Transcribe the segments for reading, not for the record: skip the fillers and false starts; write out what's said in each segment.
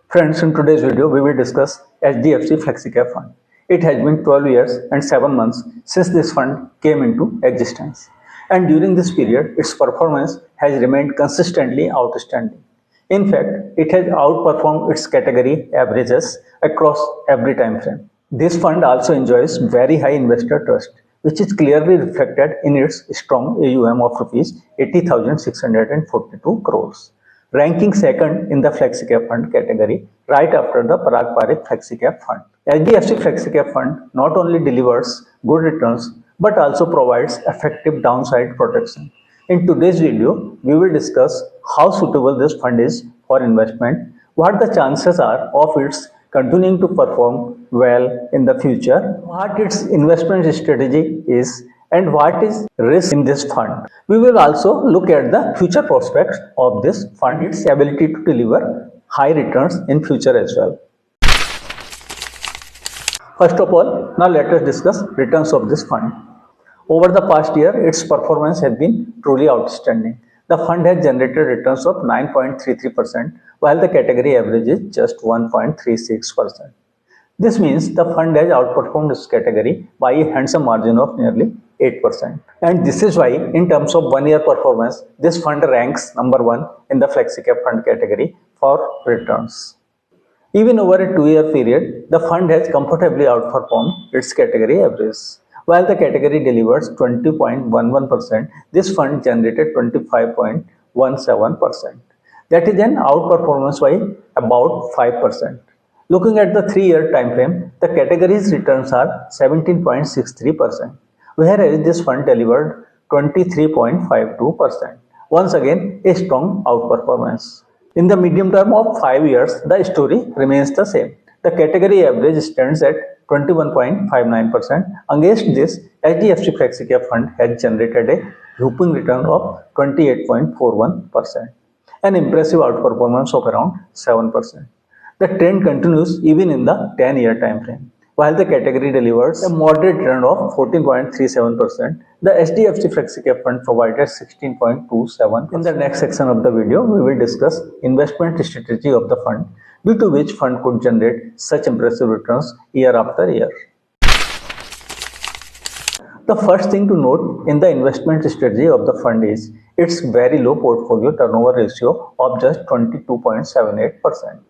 Friends, in today's video, we will discuss HDFC FlexiCap Fund. It has been 12 years and 7 months since this fund came into existence. And during this period, its performance has remained consistently outstanding. In fact, it has outperformed its category averages across every time frame. This fund also enjoys very high investor trust, which is clearly reflected in its strong AUM of Rs 80,642 crores, ranking second in the FlexiCap Fund category right after the Parag Parikh FlexiCap Fund. HDFC FlexiCap Fund not only delivers good returns but also provides effective downside protection. In today's video, we will discuss how suitable this fund is for investment, what the chances are of its continuing to perform well in the future, what its investment strategy is, and what is risk in this fund. We will also look at the future prospects of this fund, its ability to deliver high returns in future as well. First of all, now let us discuss returns of this fund. Over the past year, its performance has been truly outstanding. The fund has generated returns of 9.33%, while the category average is just 1.36%. This means the fund has outperformed its category by a handsome margin of nearly 8%. And this is why, in terms of 1 year performance, this fund ranks number 1 in the FlexiCap Fund category for returns. Even over a 2-year period, the fund has comfortably outperformed its category average. While the category delivers 20.11%, this fund generated 25.17%. That is an outperformance by about 5%. Looking at the 3-year time frame, the category's returns are 17.63%, whereas this fund delivered 23.52%. Once again, a strong outperformance. In the medium term of 5 years, the story remains the same. The category average stands at 21.59%. Against this, HDFC FlexiCap Fund has generated a whopping return of 28.41%, an impressive outperformance of around 7%. The trend continues even in the 10-year time frame. While the category delivers a moderate return of 14.37%, the HDFC FlexiCap Fund provided 16.27%. In the next section of the video, we will discuss investment strategy of the fund, due to which fund could generate such impressive returns year after year. The first thing to note in the investment strategy of the fund is its very low portfolio turnover ratio of just 22.78%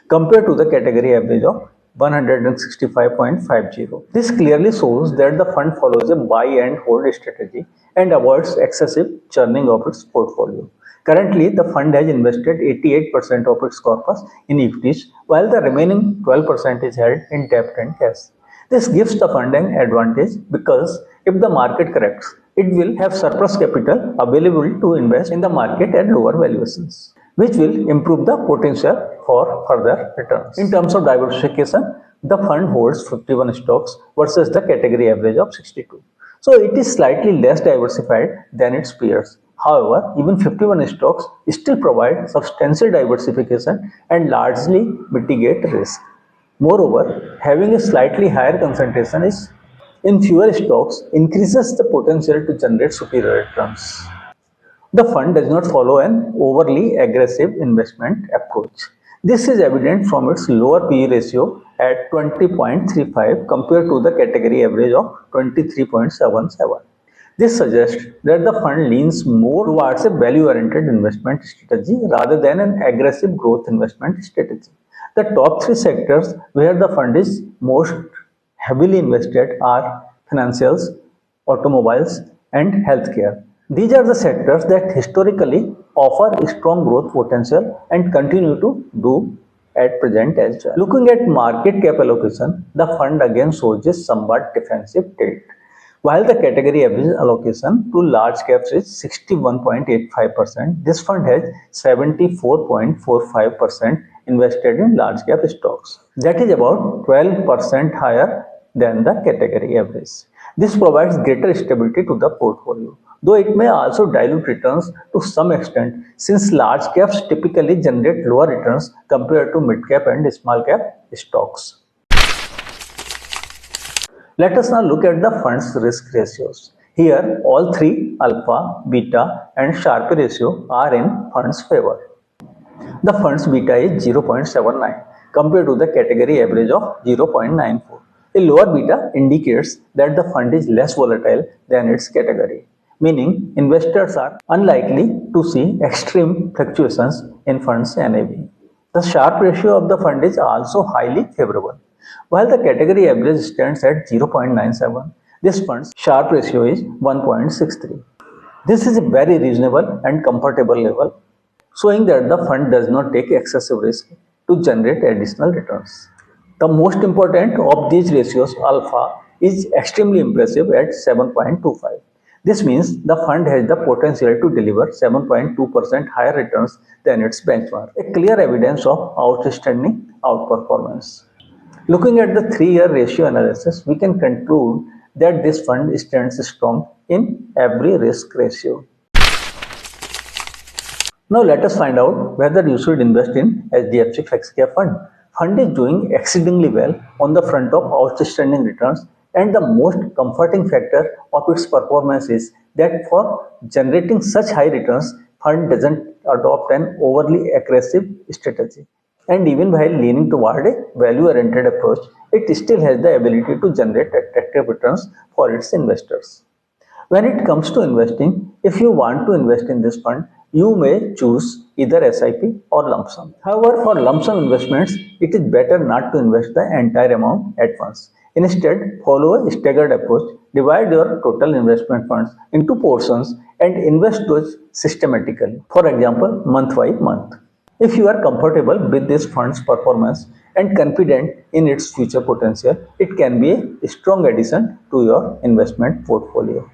compared to the category average of 165.50. This clearly shows that the fund follows a buy and hold strategy and avoids excessive churning of its portfolio. Currently, the fund has invested 88% of its corpus in equities, while the remaining 12% is held in debt and cash. This gives the fund an advantage because if the market corrects, it will have surplus capital available to invest in the market at lower valuations, which will improve the potential for further returns. In terms of diversification, the fund holds 51 stocks versus the category average of 62. So it is slightly less diversified than its peers. However, even 51 stocks still provide substantial diversification and largely mitigate risk. Moreover, having a slightly higher concentration in fewer stocks increases the potential to generate superior returns. The fund does not follow an overly aggressive investment approach. This is evident from its lower PE ratio at 20.35 compared to the category average of 23.77. This suggests that the fund leans more towards a value-oriented investment strategy rather than an aggressive growth investment strategy. The top 3 sectors where the fund is most heavily invested are financials, automobiles, and healthcare. These are the sectors that historically offer strong growth potential and continue to do at present as well. Looking at market cap allocation, the fund again shows a somewhat defensive tilt. While the category average allocation to large caps is 61.85%, this fund has 74.45% invested in large cap stocks. That is about 12% higher than the category average. This provides greater stability to the portfolio, though it may also dilute returns to some extent since large caps typically generate lower returns compared to mid cap and small cap stocks. Let us now look at the fund's risk ratios. Here, all 3 alpha, beta and Sharpe ratio are in fund's favor. The fund's beta is 0.79. compared to the category average of 0.94. A lower beta indicates that the fund is less volatile than its category, meaning investors are unlikely to see extreme fluctuations in fund's NAV. The Sharpe ratio of the fund is also highly favorable. While the category average stands at 0.97, this fund's Sharpe ratio is 1.63. This is a very reasonable and comfortable level, showing that the fund does not take excessive risk to generate additional returns. The most important of these ratios, alpha, is extremely impressive at 7.25. This means the fund has the potential to deliver 7.2% higher returns than its benchmark, a clear evidence of outstanding outperformance. Looking at the 3-year ratio analysis, we can conclude that this fund stands strong in every risk ratio. Now let us find out whether you should invest in HDFC FlexCap Fund. Fund is doing exceedingly well on the front of outstanding returns, and the most comforting factor of its performance is that for generating such high returns, fund doesn't adopt an overly aggressive strategy. And even while leaning toward a value-oriented approach, it still has the ability to generate attractive returns for its investors. When it comes to investing, if you want to invest in this fund, you may choose either SIP or lump sum. However, for lump sum investments, it is better not to invest the entire amount at once. Instead, follow a staggered approach, divide your total investment funds into portions and invest those systematically. For example, month by month. If you are comfortable with this fund's performance and confident in its future potential, it can be a strong addition to your investment portfolio.